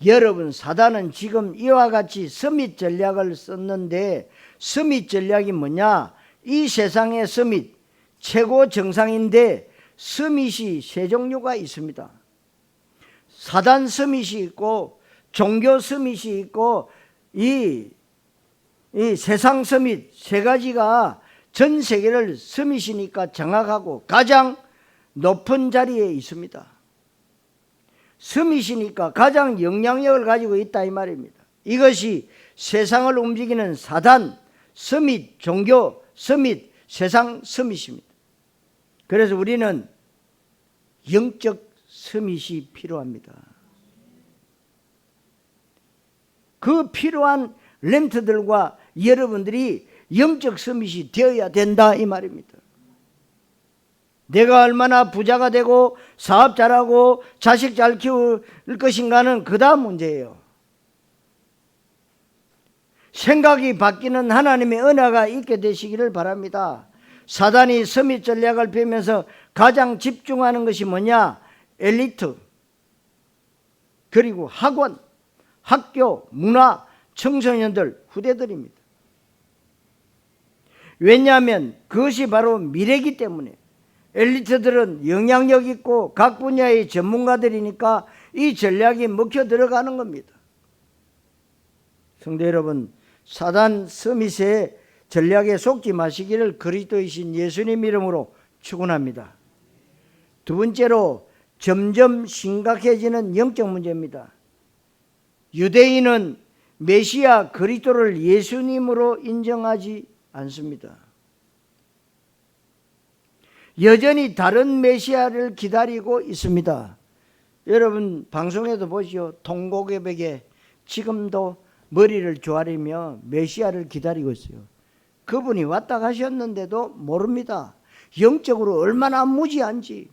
여러분, 사단은 지금 이와 같이 서밋 전략을 썼는데 서밋 전략이 뭐냐? 이 세상의 서밋, 최고 정상인데 서밋이 세 종류가 있습니다. 사단 서밋이 있고 종교 서밋이 있고 이 세상 서밋 세 가지가 전 세계를 서밋이니까 장악하고 가장 높은 자리에 있습니다. 서밋이니까 가장 영향력을 가지고 있다 이 말입니다. 이것이 세상을 움직이는 사단 서밋, 종교 서밋, 세상 서밋입니다. 그래서 우리는 영적 서밋이 필요합니다. 그 필요한 렘트들과 여러분들이 영적 서밋이 되어야 된다 이 말입니다. 내가 얼마나 부자가 되고 사업 잘하고 자식 잘 키울 것인가는 그 다음 문제예요. 생각이 바뀌는 하나님의 은혜가 있게 되시기를 바랍니다. 사단이 서밋 전략을 펴면서 가장 집중하는 것이 뭐냐? 엘리트, 그리고 학원, 학교, 문화, 청소년들, 후대들입니다. 왜냐하면 그것이 바로 미래이기 때문에 엘리트들은 영향력 있고 각 분야의 전문가들이니까 이 전략이 먹혀 들어가는 겁니다. 성도 여러분, 사단 서밋의 전략에 속지 마시기를 그리스도이신 예수님 이름으로 축원합니다. 두 번째로 점점 심각해지는 영적 문제입니다. 유대인은 메시아 그리스도를 예수님으로 인정하지 않습니다. 여전히 다른 메시아를 기다리고 있습니다. 여러분 방송에도 보시오. 통곡의벽에 지금도 머리를 조아리며 메시아를 기다리고 있어요. 그분이 왔다 가셨는데도 모릅니다. 영적으로 얼마나 무지한지.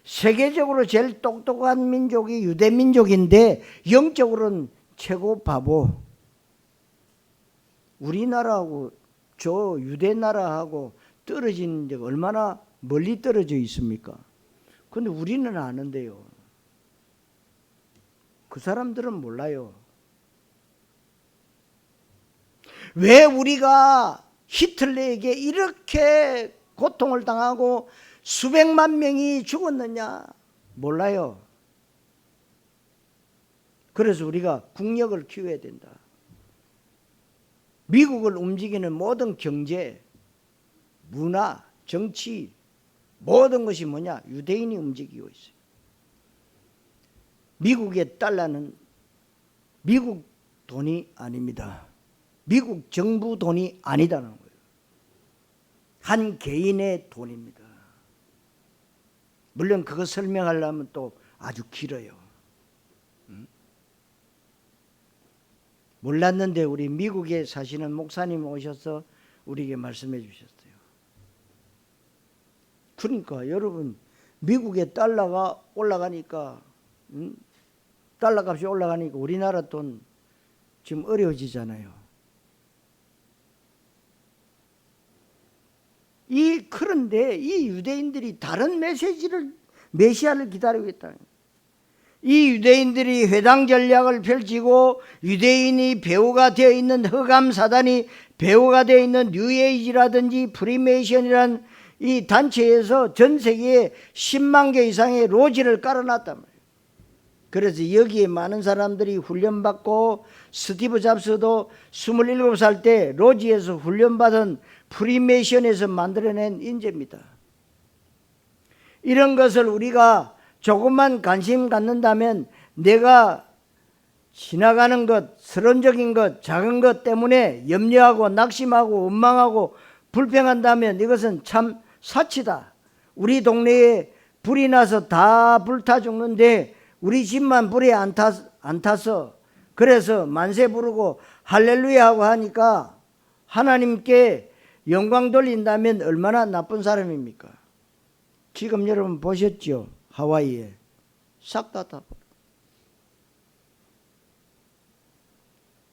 세계적으로 제일 똑똑한 민족이 유대민족인데 영적으로는 최고 바보. 우리나라하고 저 유대나라하고 떨어진 데가 얼마나 멀리 떨어져 있습니까? 그런데 우리는 아는데요. 그 사람들은 몰라요. 왜 우리가 히틀러에게 이렇게 고통을 당하고 수백만 명이 죽었느냐? 몰라요. 그래서 우리가 국력을 키워야 된다. 미국을 움직이는 모든 경제, 문화, 정치, 모든 것이 뭐냐? 유대인이 움직이고 있어요. 미국의 달러는 미국 돈이 아닙니다. 미국 정부 돈이 아니다는 거예요. 한 개인의 돈입니다. 물론 그거 설명하려면 또 아주 길어요. 몰랐는데 우리 미국에 사시는 목사님 오셔서 우리에게 말씀해 주셨어요. 그러니까 여러분, 미국의 달러가 올라가니까 달러 값이 올라가니까 우리나라 돈 지금 어려워지잖아요. 그런데 이 유대인들이 다른 메시아를 기다리고 있다. 이 유대인들이 회당 전략을 펼치고 유대인이 배우가 되어 있는 흑암 사단이 배우가 되어 있는 뉴에이지라든지 프리메이션이라는 이 단체에서 전 세계에 10만 개 이상의 로지를 깔아놨단 말이에요. 그래서 여기에 많은 사람들이 훈련받고 스티브 잡스도 27살 때 로지에서 훈련받은 프리메이션에서 만들어낸 인재입니다. 이런 것을 우리가 조금만 관심 갖는다면 내가 지나가는 것, 서론적인 것, 작은 것 때문에 염려하고 낙심하고 원망하고 불평한다면 이것은 참 사치다. 우리 동네에 불이 나서 다 불타 죽는데 우리 집만 불이 안 타서 그래서 만세 부르고 할렐루야 하고 하니까 하나님께 영광 돌린다면 얼마나 나쁜 사람입니까? 지금 여러분 보셨죠? 하와이에 싹 다 타버려.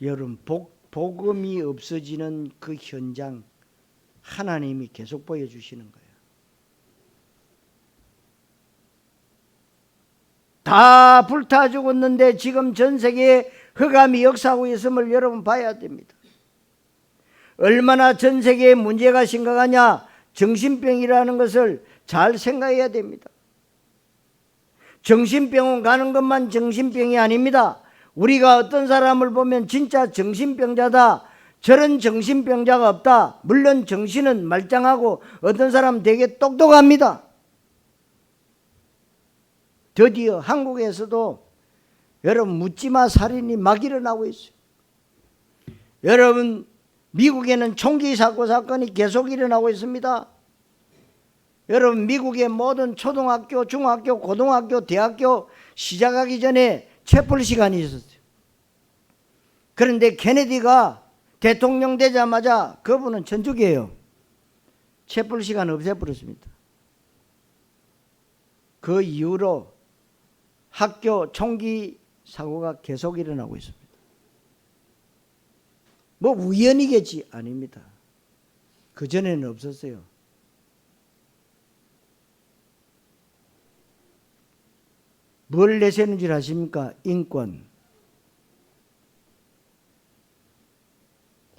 여러분 복음이 없어지는 그 현장 하나님이 계속 보여주시는 거예요. 다 불타 죽었는데 지금 전 세계에 흑암이 역사하고 있음을 여러분 봐야 됩니다. 얼마나 전 세계에 문제가 심각하냐, 정신병이라는 것을 잘 생각해야 됩니다. 정신병원 가는 것만 정신병이 아닙니다. 우리가 어떤 사람을 보면 진짜 정신병자다, 저런 정신병자가 없다. 물론 정신은 말짱하고 어떤 사람은 되게 똑똑합니다. 드디어 한국에서도 여러분 묻지마 살인이 막 일어나고 있어요. 여러분 미국에는 총기 사고 사건이 계속 일어나고 있습니다. 여러분 미국의 모든 초등학교, 중학교, 고등학교, 대학교 시작하기 전에 채플 시간이 있었어요. 그런데 케네디가 대통령 되자마자 그분은 천주교예요. 채플 시간 없애버렸습니다. 그 이후로 학교 총기 사고가 계속 일어나고 있습니다. 뭐 우연이겠지? 아닙니다. 그전에는 없었어요. 뭘 내세우는 줄 아십니까? 인권.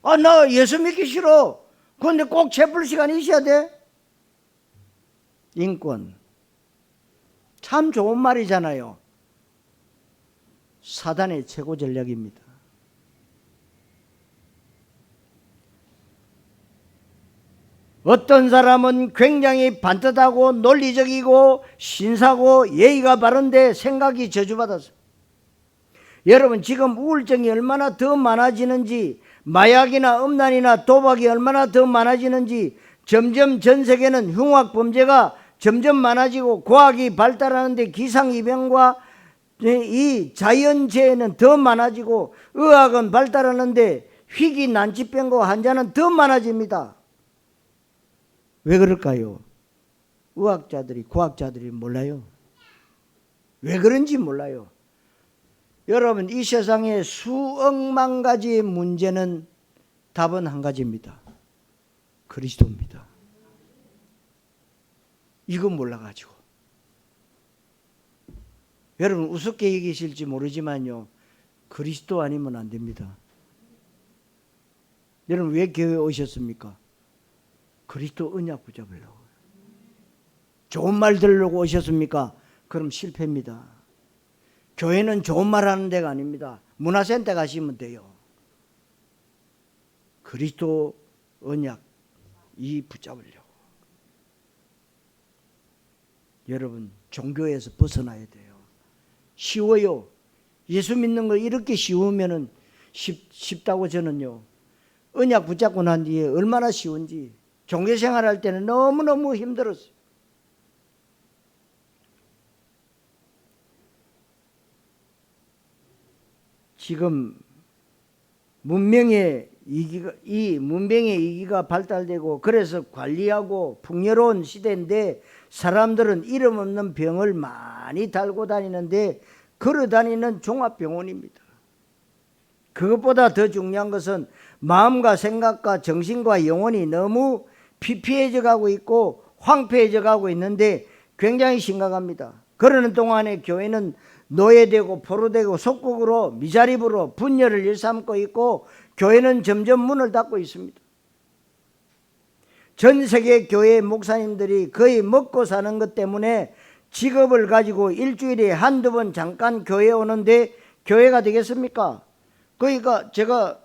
나 예수 믿기 싫어. 그런데 꼭 채플 시간이 있어야 돼? 인권. 참 좋은 말이잖아요. 사단의 최고 전략입니다. 어떤 사람은 굉장히 반듯하고 논리적이고 신사고 예의가 바른데 생각이 저주받아서 여러분 지금 우울증이 얼마나 더 많아지는지, 마약이나 음란이나 도박이 얼마나 더 많아지는지, 점점 전 세계는 흉악 범죄가 점점 많아지고 과학이 발달하는데 기상이변과 이 자연재해는 더 많아지고 의학은 발달하는데 희귀 난치병과 환자는 더 많아집니다. 왜 그럴까요? 의학자들이, 과학자들이 몰라요. 왜 그런지 몰라요. 여러분 이 세상에 수억만 가지의 문제는 답은 한 가지입니다. 그리스도입니다. 이거 몰라가지고 여러분 우습게 얘기하실지 모르지만요, 그리스도 아니면 안 됩니다. 여러분 왜 교회에 오셨습니까? 그리스도 언약 붙잡으려고. 좋은 말 들으려고 오셨습니까? 그럼 실패입니다. 교회는 좋은 말 하는 데가 아닙니다. 문화센터 가시면 돼요. 그리스도 언약 이 붙잡으려고. 여러분 종교에서 벗어나야 돼요. 쉬워요. 예수 믿는 거 이렇게 쉬우면은 쉽다고 저는요. 언약 붙잡고 난 뒤에 얼마나 쉬운지 종교생활 할 때는 너무너무 힘들었어요. 지금 문명의 이기가 발달되고 그래서 관리하고 풍요로운 시대인데 사람들은 이름 없는 병을 많이 달고 다니는데 걸어 다니는 종합병원입니다. 그것보다 더 중요한 것은 마음과 생각과 정신과 영혼이 너무 피폐해져 가고 있고 황폐해져 가고 있는데 굉장히 심각합니다. 그러는 동안에 교회는 노예되고 포로되고 속국으로 미자립으로 분열을 일삼고 있고 교회는 점점 문을 닫고 있습니다. 전 세계 교회 목사님들이 거의 먹고 사는 것 때문에 직업을 가지고 일주일에 한두 번 잠깐 교회에 오는데 교회가 되겠습니까? 그러니까 제가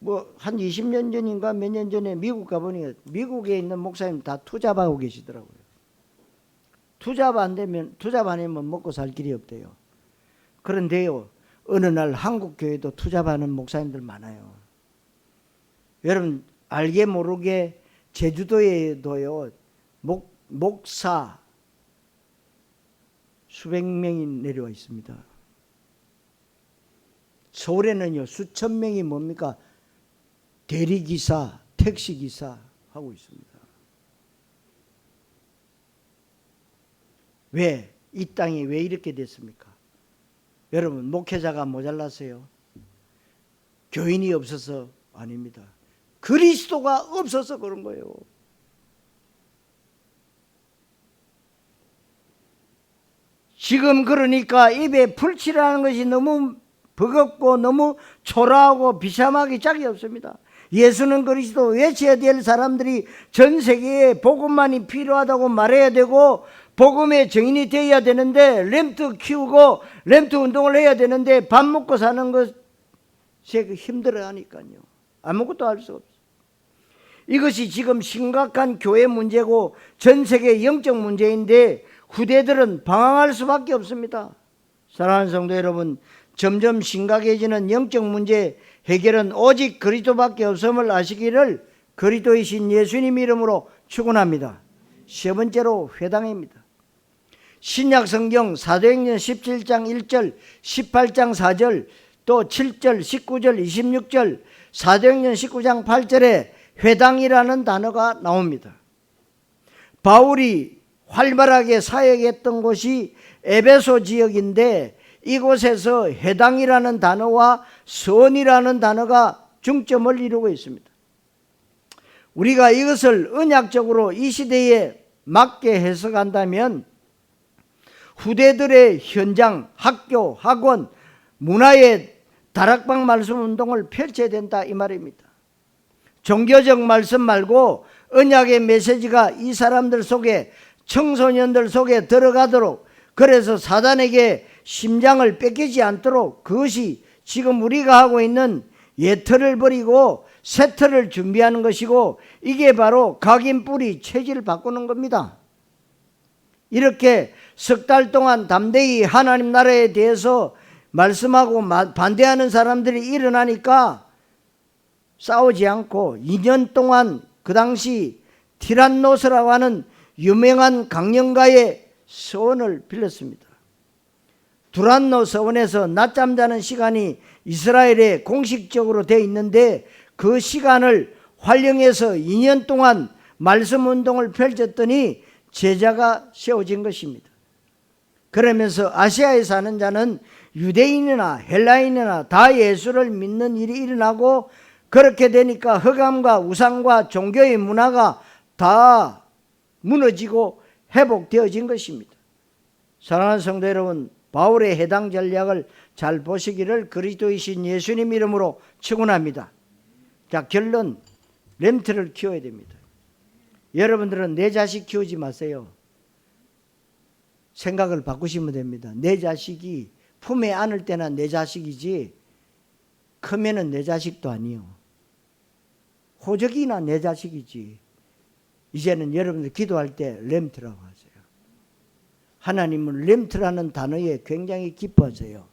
뭐 한 20년 전인가 몇 년 전에 미국 가보니 미국에 있는 목사님 다 투잡하고 계시더라고요. 투잡 안 되면, 투잡 안 하면 먹고 살 길이 없대요. 그런데요, 어느 날 한국 교회도 투잡하는 목사님들 많아요. 여러분 알게 모르게 제주도에도요 목사 수백 명이 내려와 있습니다. 서울에는요 수천 명이 뭡니까? 대리기사, 택시기사 하고 있습니다. 왜? 이 땅이 왜 이렇게 됐습니까? 여러분 목회자가 모자랐어요? 교인이 없어서 아닙니다. 그리스도가 없어서 그런 거예요. 지금 그러니까 입에 풀칠하는 것이 너무 버겁고 너무 초라하고 비참하기 짝이 없습니다. 예수는 그리스도 외쳐야 될 사람들이 전 세계에 복음만이 필요하다고 말해야 되고 복음의 증인이 되어야 되는데 램트 키우고 램트 운동을 해야 되는데 밥 먹고 사는 것이 힘들어하니까요. 아무것도 할 수 없어요. 이것이 지금 심각한 교회 문제고 전 세계 영적 문제인데 후대들은 방황할 수밖에 없습니다. 사랑하는 성도 여러분, 점점 심각해지는 영적 문제 해결은 오직 그리스도밖에 없음을 아시기를 그리스도이신 예수님 이름으로 축원합니다. 세 번째로 회당입니다. 신약 성경 사도행전 17장 1절, 18장 4절, 또 7절, 19절, 26절, 사도행전 19장 8절에 회당이라는 단어가 나옵니다. 바울이 활발하게 사역했던 곳이 에베소 지역인데 이곳에서 회당이라는 단어와 선이라는 단어가 중점을 이루고 있습니다. 우리가 이것을 언약적으로 이 시대에 맞게 해석한다면 후대들의 현장, 학교, 학원, 문화의 다락방 말씀 운동을 펼쳐야 된다 이 말입니다. 종교적 말씀 말고 언약의 메시지가 이 사람들 속에, 청소년들 속에 들어가도록, 그래서 사단에게 심장을 뺏기지 않도록 그것이 지금 우리가 하고 있는 옛틀을 버리고 새 틀을 준비하는 것이고 이게 바로 각인 뿌리 체질을 바꾸는 겁니다. 이렇게 석 달 동안 담대히 하나님 나라에 대해서 말씀하고 반대하는 사람들이 일어나니까 싸우지 않고 2년 동안 그 당시 티란노스라고 하는 유명한 강령가의 서원을 빌렸습니다. 두란노 서원에서 낮잠 자는 시간이 이스라엘에 공식적으로 되어 있는데 그 시간을 활용해서 2년 동안 말씀 운동을 펼쳤더니 제자가 세워진 것입니다. 그러면서 아시아에 사는 자는 유대인이나 헬라인이나 다 예수를 믿는 일이 일어나고 그렇게 되니까 흑암과 우상과 종교의 문화가 다 무너지고 회복되어진 것입니다. 사랑하는 성도 여러분, 바울의 해당 전략을 잘 보시기를 그리스도이신 예수님 이름으로 축원합니다. 자, 결론, 렘트를 키워야 됩니다. 여러분들은 내 자식 키우지 마세요. 생각을 바꾸시면 됩니다. 내 자식이 품에 안을 때나 내 자식이지 크면은 내 자식도 아니요. 호적이나 내 자식이지. 이제는 여러분들 기도할 때 렘트라고 하세요. 하나님은 렘트라는 단어에 굉장히 기뻐하세요.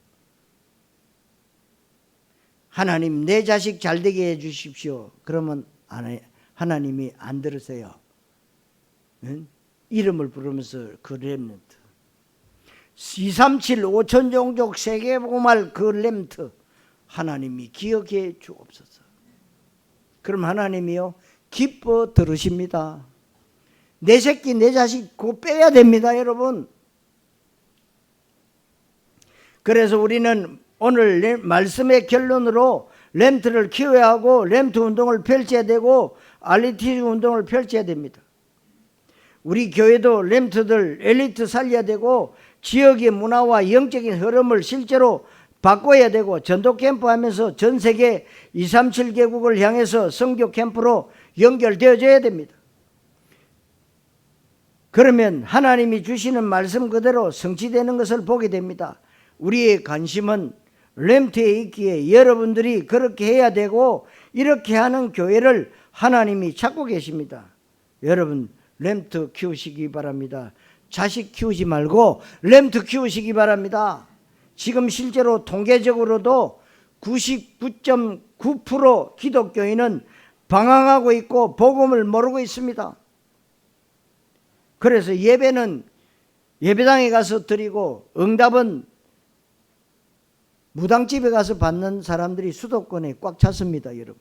하나님 내 자식 잘되게 해주십시오. 그러면 하나님이 안 들으세요. 응? 이름을 부르면서 그 렘넌트 237 5천 종족 세계복음할 그 렘넌트 하나님이 기억해 주옵소서. 그럼 하나님이요 기뻐 들으십니다. 내 새끼 내 자식 그거 빼야 됩니다 여러분. 그래서 우리는 오늘 말씀의 결론으로 렘트를 키워야 하고 렘트 운동을 펼쳐야 되고 알리티즈 운동을 펼쳐야 됩니다. 우리 교회도 렘트들 엘리트 살려야 되고 지역의 문화와 영적인 흐름을 실제로 바꿔야 되고 전도 캠프 하면서 전 세계 237개국을 향해서 선교 캠프로 연결되어져야 됩니다. 그러면 하나님이 주시는 말씀 그대로 성취되는 것을 보게 됩니다. 우리의 관심은 렘트에 있기에 여러분들이 그렇게 해야 되고 이렇게 하는 교회를 하나님이 찾고 계십니다. 여러분 렘트 키우시기 바랍니다. 자식 키우지 말고 렘트 키우시기 바랍니다. 지금 실제로 통계적으로도 99.9% 기독교인은 방황하고 있고 복음을 모르고 있습니다. 그래서 예배는 예배당에 가서 드리고 응답은 무당집에 가서 받는 사람들이 수도권에 꽉 찼습니다. 여러분,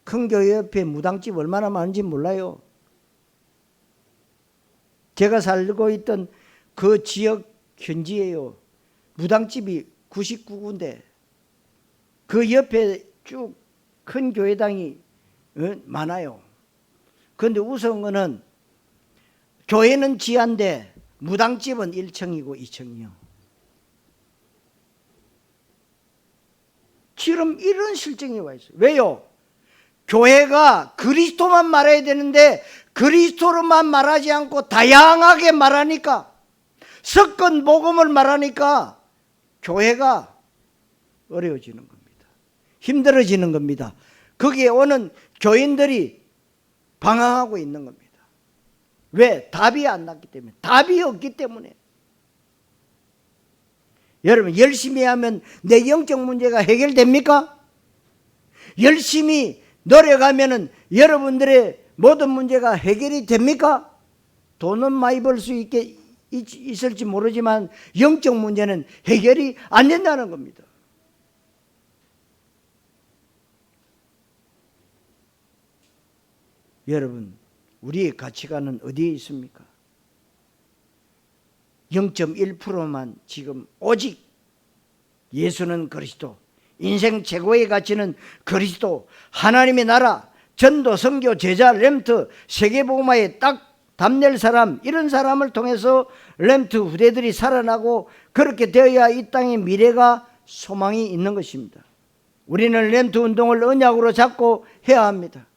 큰 교회 옆에 무당집 얼마나 많은지 몰라요. 제가 살고 있던 그 지역 현지에요, 무당집이 99군데 그 옆에 쭉 큰 교회당이 많아요. 그런데 우스운 거는 교회는 지하인데 무당집은 1층이고 2층이요. 지금 이런 실정이 와 있어요. 왜요? 교회가 그리스도만 말해야 되는데 그리스도로만 말하지 않고 다양하게 말하니까, 섞은 복음을 말하니까 교회가 어려워지는 겁니다. 힘들어지는 겁니다. 거기에 오는 교인들이 방황하고 있는 겁니다. 왜? 답이 안 났기 때문에, 답이 없기 때문에. 여러분, 열심히 하면 내 영적 문제가 해결됩니까? 열심히 노력하면 여러분들의 모든 문제가 해결이 됩니까? 돈은 많이 벌 수 있을지 모르지만 영적 문제는 해결이 안 된다는 겁니다. 여러분, 우리의 가치관은 어디에 있습니까? 0.1%만 지금 오직 예수는 그리스도, 인생 최고의 가치는 그리스도, 하나님의 나라, 전도, 선교, 제자, 렘트, 세계복음화에 딱 답낼 사람, 이런 사람을 통해서 렘트 후대들이 살아나고 그렇게 되어야 이 땅의 미래가 소망이 있는 것입니다. 우리는 렘트 운동을 언약으로 잡고 해야 합니다.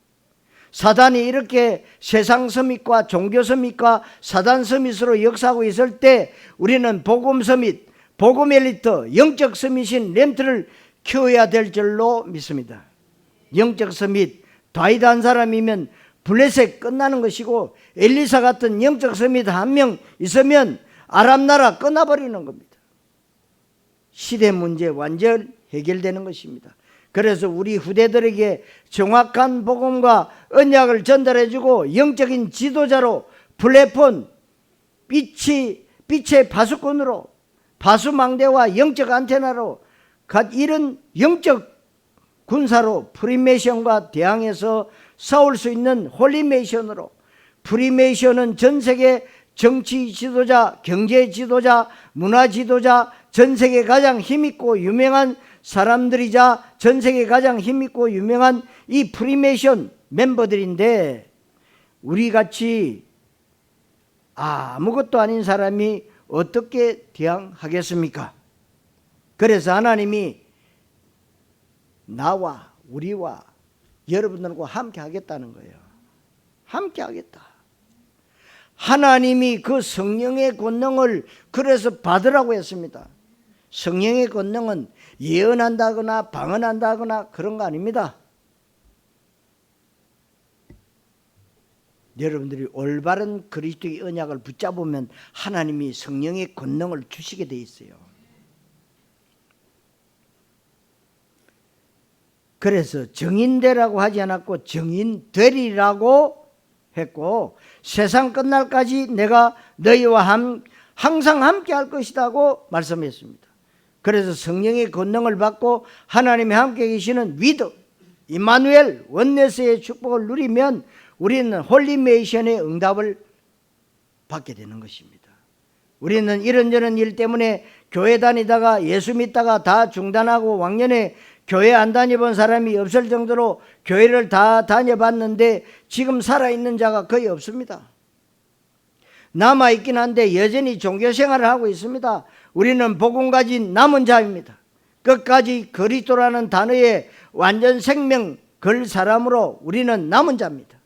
사단이 이렇게 세상 서밋과 종교 서밋과 사단 서밋으로 역사하고 있을 때 우리는 복음 서밋, 복음 엘리트, 영적 서밋인 렘트를 키워야 될 줄로 믿습니다. 영적 서밋, 다윗 한 사람이면 블레셋 끝나는 것이고 엘리사 같은 영적 서밋 한 명 있으면 아람 나라 끝나버리는 겁니다. 시대 문제 완전 해결되는 것입니다. 그래서 우리 후대들에게 정확한 복음과 언약을 전달해주고 영적인 지도자로, 플랫폼, 빛의 파수꾼으로, 파수망대와 영적 안테나로, 이런 영적 군사로 프리메이션과 대항해서 싸울 수 있는 홀리메이션으로, 프리메이션은 전 세계 정치 지도자, 경제 지도자, 문화 지도자, 전 세계 가장 힘있고 유명한 사람들이자 전 세계 가장 힘있고 유명한 이 프리메이션 멤버들인데, 우리같이 아무것도 아닌 사람이 어떻게 대항하겠습니까? 그래서 하나님이 나와 우리와 여러분들과 함께 하겠다는 거예요. 함께 하겠다. 하나님이 그 성령의 권능을 그래서 받으라고 했습니다. 성령의 권능은 예언한다거나 방언한다거나 그런 거 아닙니다. 여러분들이 올바른 그리스도의 언약을 붙잡으면 하나님이 성령의 권능을 주시게 돼 있어요. 그래서 정인되라고 하지 않았고 정인되리라고 했고, 세상 끝날까지 내가 너희와 항상 함께 할 것이라고 말씀했습니다. 그래서 성령의 권능을 받고 하나님이 함께 계시는 위드, 임마누엘, 원네스의 축복을 누리면 우리는 홀리메이션의 응답을 받게 되는 것입니다. 우리는 이런저런 일 때문에 교회 다니다가 예수 믿다가 다 중단하고 왕년에 교회 안 다녀본 사람이 없을 정도로 교회를 다 다녀봤는데 지금 살아있는 자가 거의 없습니다. 남아있긴 한데 여전히 종교생활을 하고 있습니다. 우리는 복음 가진 남은 자입니다. 끝까지 그리스도라는 단어에 완전 생명 걸 사람으로 우리는 남은 자입니다.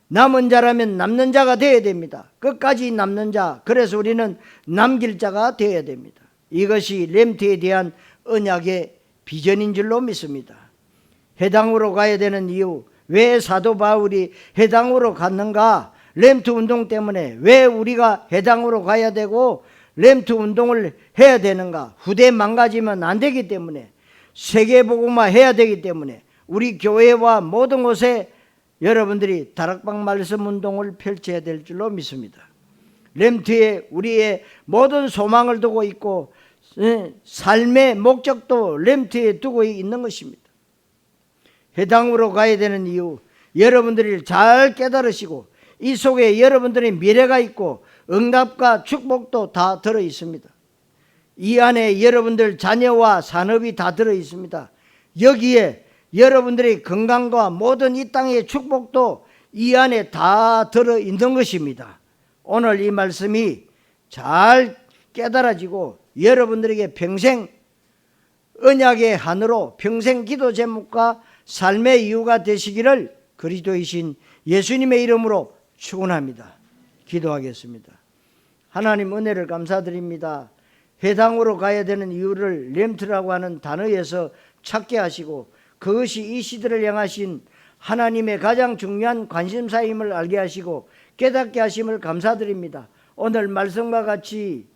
남은 자라면 남는 자가 되어야 됩니다. 끝까지 남는 자, 그래서 우리는 남길 자가 되어야 됩니다. 이것이 렘트에 대한 언약의 비전인 줄로 믿습니다. 해당으로 가야 되는 이유, 왜 사도 바울이 해당으로 갔는가? 렘트 운동 때문에 왜 우리가 해당으로 가야 되고 렘트 운동을 해야 되는가? 후대 망가지면 안 되기 때문에, 세계복음화 해야 되기 때문에 우리 교회와 모든 곳에 여러분들이 다락방 말씀 운동을 펼쳐야 될 줄로 믿습니다. 렘트에 우리의 모든 소망을 두고 있고 삶의 목적도 렘트에 두고 있는 것입니다. 해당으로 가야 되는 이유, 여러분들이 잘 깨달으시고 이 속에 여러분들의 미래가 있고 응답과 축복도 다 들어 있습니다. 이 안에 여러분들 자녀와 산업이 다 들어 있습니다. 여기에 여러분들의 건강과 모든 이 땅의 축복도 이 안에 다 들어 있는 것입니다. 오늘 이 말씀이 잘 깨달아지고 여러분들에게 평생 언약의 한으로 평생 기도 제목과 삶의 이유가 되시기를 그리스도이신 예수님의 이름으로 축원합니다. 기도하겠습니다. 하나님 은혜를 감사드립니다. 회당으로 가야 되는 이유를 렘트라고 하는 단어에서 찾게 하시고 그것이 이 시대를 향하신 하나님의 가장 중요한 관심사임을 알게 하시고 깨닫게 하심을 감사드립니다. 오늘 말씀과 같이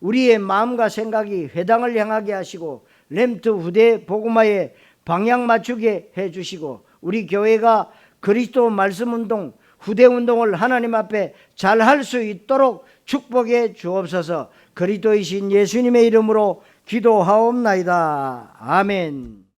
우리의 마음과 생각이 회당을 향하게 하시고 렘트 후대 복음화에 방향 맞추게 해주시고 우리 교회가 그리스도 말씀운동 후대 운동을 하나님 앞에 잘 할 수 있도록 축복해 주옵소서. 그리스도이신 예수님의 이름으로 기도하옵나이다. 아멘.